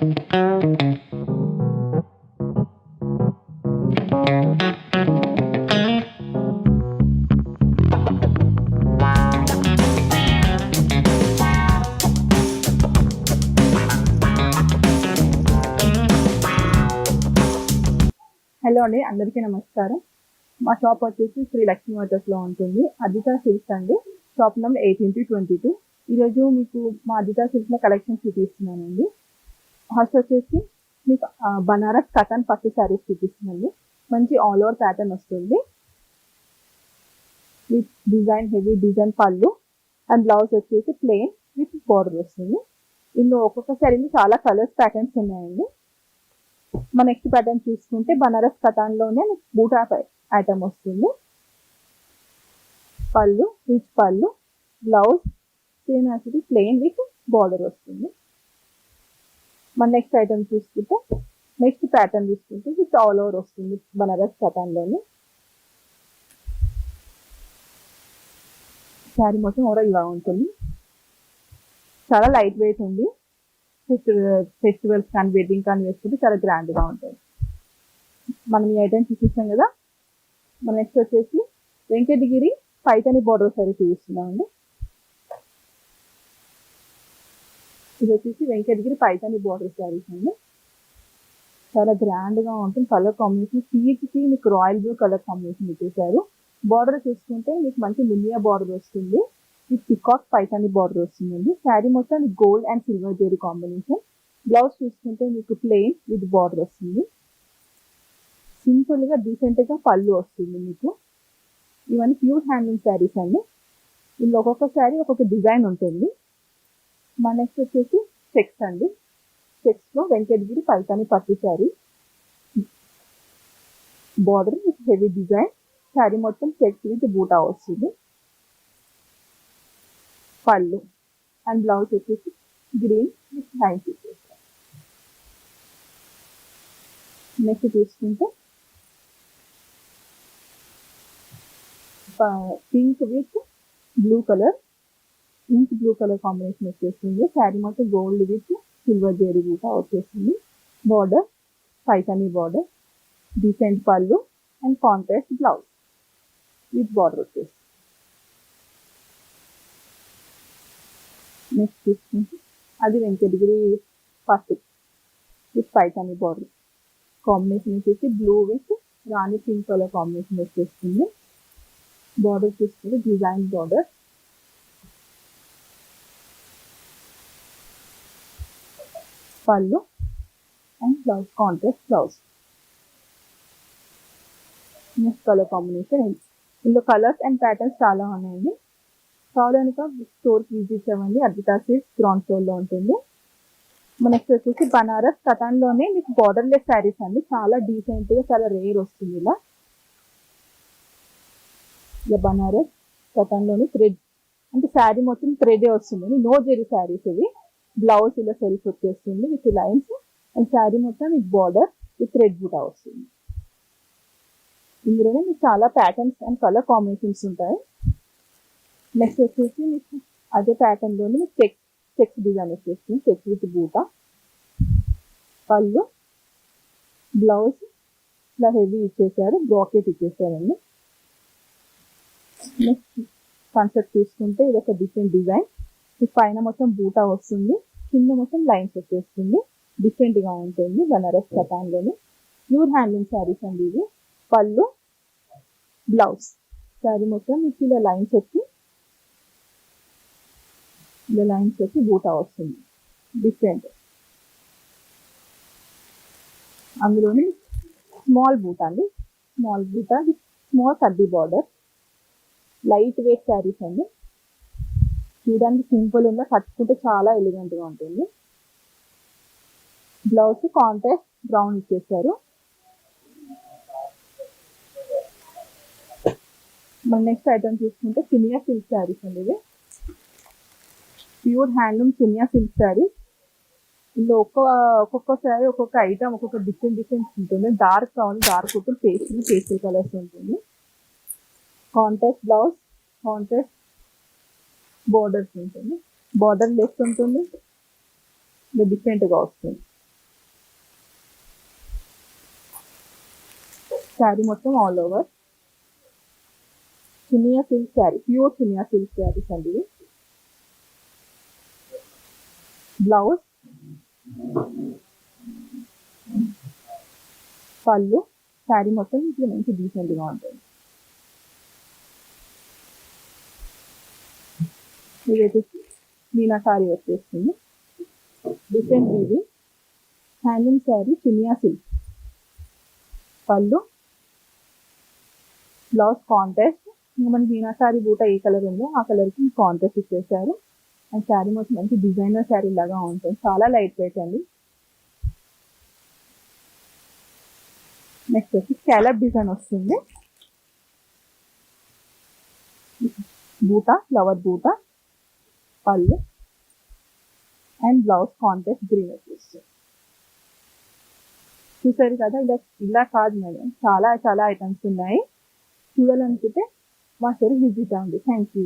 Hello అండి, అందరికీ నమస్కారం. మా షాప్ వచ్చేసి శ్రీ లక్ష్మీ మోటర్స్లో ఉంటుంది. అదితా సిల్క్స్ అండి. Shop number 18-22. ఈరోజు మీకు మా అదితా సిల్క్స్లో కలెక్షన్ చూపిస్తున్నానండి. ఫస్ట్ వచ్చేసి మీకు బనారస్ కటన్ పట్టు శారీస్ చూపిస్తున్నాండి. మంచి ఆల్ ఓవర్ ప్యాటర్న్ వస్తుంది. విత్ డిజైన్, హెవీ డిజైన్ పళ్ళు అండ్ బ్లౌజ్ వచ్చేసి ప్లెయిన్ విత్ బోర్డర్ వస్తుంది. ఇందులో ఒక్కొక్క శారీలో చాలా కలర్స్ ప్యాటర్న్స్ ఉన్నాయండి. మన నెక్స్ట్ ప్యాటర్న్ చూసుకుంటే బనారస్ కటాన్లోనే బూటా ఐటమ్ వస్తుంది. పళ్ళు, రిచ్ పళ్ళు, blouse same as plain with border వస్తుంది. మన నెక్స్ట్ ఐటమ్ చూసుకుంటే నెక్స్ట్ ప్యాటర్న్ చూసుకుంటే విత్ ఆల్ ఓవర్ వస్తుంది బనారస్ కటాన్లోనే. శారీ మొత్తం కూడా ఇలా ఉంటుంది. చాలా లైట్ వెయిట్ ఉంది. ఫెస్టివల్స్ కానీ వెడ్డింగ్ కానీ వేసుకుంటే చాలా గ్రాండ్గా ఉంటుంది. మనం ఈ ఐటమ్ చూపిస్తాం కదా. మన నెక్స్ట్ వచ్చేసి వెంకటగిరి పైతని బార్డర్ శారీ చూపిస్తున్నామండి. ఇది వచ్చేసి వెంకటగిరి పైతని బార్డర్ శారీస్ అండి. చాలా గ్రాండ్గా ఉంటుంది. కలర్ కాంబినేషన్ సీడ్స్కి మీకు రాయల్ బ్లూ కలర్ కాంబినేషన్ ఇచ్చేసారు. బార్డర్ చూసుకుంటే మీకు మంచి మునియా బార్డర్ వస్తుంది. ఈ పికాక్ పైతాని బార్డర్ వస్తుందండి. శారీ మొత్తం gold and silver zari combination. Blouse చూసుకుంటే మీకు ప్లెయిన్ విత్ బార్డర్ వస్తుంది. సింపుల్ గా డీసెంట్ గా పళ్ళు వస్తుంది మీకు. ఇవన్నీ ప్యూర్ హ్యాండ్లూమ్ శారీస్ అండి. ఇందులో ఒక్కొక్క శారీ ఒక్కొక్క డిజైన్ ఉంటుంది. మన నెక్స్ట్ వచ్చేసి చెక్స్ అండి. చెక్స్ లో వెంకటగిరి పైతాని పట్టు sari. Border with heavy design. Sari మొత్తం చెక్స్ విత్ బూటా వస్తుంది. పళ్ళు అండ్ బ్లౌజ్ వచ్చేసి గ్రీన్ విత్ లైన్స్ ఇచ్చేస్తారు. నెక్స్ట్ చూసుకుంటే pink with blue colour, pink blue colour combination వచ్చేస్తుంది. శారీ మొత్తం గోల్డ్ విత్ సిల్వర్ జెరీ బూటా వచ్చేస్తుంది. బార్డర్ పైతాని బార్డర్, డీసెంట్ పళ్ళు and contrast blouse with border వచ్చేస్తుంది. నెక్స్ట్ చూసుకుంటే అది వెంకటగిరి పట్టు విత్ పైతాని బార్డర్ కాంబినేషన్ వచ్చేసి blue with Rani pink colour combination వచ్చేస్తుంది. బార్డర్ చూసుకుంటే డిజైన్ బార్డర్. పళ్ళు and blouse contrast blouse. Next colour combination. ఇందులో కలర్స్ అండ్ ప్యాటర్న్స్ చాలా ఉన్నాయండి. కావాలనుక స్టోర్కి విజిట్ చేయండి. అద్వితా సిల్క్స్ గ్రౌండ్ ఫ్లోర్లో ఉంటుంది. నెక్స్ట్ వచ్చేసి బనారస్ కటాన్లోనే మీకు బార్డర్లెస్ శారీస్ అండి. చాలా డీసెంట్గా చాలా రేర్ వస్తుంది. ఇలా బనారస్ కటాన్లోని థ్రెడ్ అంటే శారీ మొత్తం థ్రెడే వస్తుంది. నో జెరీ శారీస్ ఇవి. బ్లౌజ్ ఇలా సెల్ఫ్ వచ్చేస్తుంది విత్ లైన్స్ అండ్ శారీ మొత్తం విత్ బార్డర్ విత్ థ్రెడ్ బూటా వస్తుంది. ఇందులోనే మీకు చాలా ప్యాటర్న్స్ అండ్ కలర్ కాంబినేషన్స్ ఉంటాయి. నెక్స్ట్ వచ్చేసి మీకు అదే ప్యాటర్న్లోనే మీకు చెక్స్ డిజైన్ వచ్చేస్తుంది. చెక్స్ విత్ బూటా. పళ్ళు, బ్లౌజ్ ఇలా హెవీ ఇచ్చేసారు. బ్రాకెట్ ఇచ్చేసారండి. నెక్స్ట్ కాన్సెప్ట్ చూసుకుంటే ఇది ఒక డిఫరెంట్ డిజైన్. మీకు పైన మొత్తం బూటా వస్తుంది, కింద మొత్తం లైన్స్ వచ్చేస్తుంది. డిఫరెంట్గా ఉంటుంది. బనారస్ కటాన్లోని ప్యూర్ హ్యాండ్లూమ్ శారీస్ అండి ఇవి. పళ్ళు, బ్లౌజ్, శారీ మొత్తం మీకు ఇలా లైన్స్ వచ్చి బూటా వస్తుంది. డిఫరెంట్. అందులోని స్మాల్ బూటా అండి. స్మాల్ బూటా విత్ స్మాల్ కడ్డీ బార్డర్. లైట్ వెయిట్ శారీస్ అండి. చూడడానికి సింపుల్ ఉందా, కట్టుకుంటే చాలా ఎలిగెంట్గా ఉంటుంది. బ్లౌజ్ కాంట్రాస్ట్ బ్రౌన్ ఇచ్చేసారు. మన నెక్స్ట్ ఐటమ్ చూసుకుంటే చినియా సిల్క్ శారీస్ అండి. ఇవి pure handloom Chiniya silk saris. ఇందులో ఒక్కొక్క శారీ ఒక్కొక్క ఐటమ్ ఒక్కొక్క డిఫరెంట్ ఉంటుంది. డార్క్ కావాలి, డార్క్ ఉంటుంది. పేస్టల్ కలర్స్ ఉంటుంది. కాంట్రాస్ట్ బ్లౌజ్, కాంట్రాస్ట్ బోర్డర్స్ ఉంటుంది. బార్డర్ లెస్ ఉంటుంది. డిఫరెంట్గా వస్తుంది. శారీ మొత్తం all over Chiniya silk sari, pure Chiniya silk saris అండి ఇవి. బ్లౌజ్, పళ్ళు, శారీ మొత్తం ఇట్లా మంచి డీసెంట్గా ఉంటుంది. ఇది వచ్చేసి మీనాకారి వచ్చేస్తుంది. డిఫరెంట్ ఇది హ్యాండ్లూమ్ శారీ, చినియా సిల్క్. పళ్ళు, బ్లౌజ్ కాంట్రాస్ట్. ఇంకా మనకి మీనాకారి బూట ఏ కలర్ ఉందో ఆ కలర్కి కాంట్రాస్ట్ ఇచ్చేసారు. అండ్ శారీ మొత్తం మంచి డిజైనర్ శారీ లాగా ఉంటుంది. చాలా లైట్ వెయిట్ అండి. నెక్స్ట్ వచ్చి స్కాలప్ డిజైన్ వస్తుంది. బూట, ఫ్లవర్ బూట, పళ్ళు అండ్ బ్లౌజ్ కాంట్రాస్ట్ గ్రీన్ వచ్చేస్తుంది. చూసారు కదా, ఇలా కాదు మేడం, చాలా చాలా ఐటమ్స్ ఉన్నాయి. చూడాలనుకుంటే మా స్టోర్కి విజిట్ అవ్వండి. Thank you.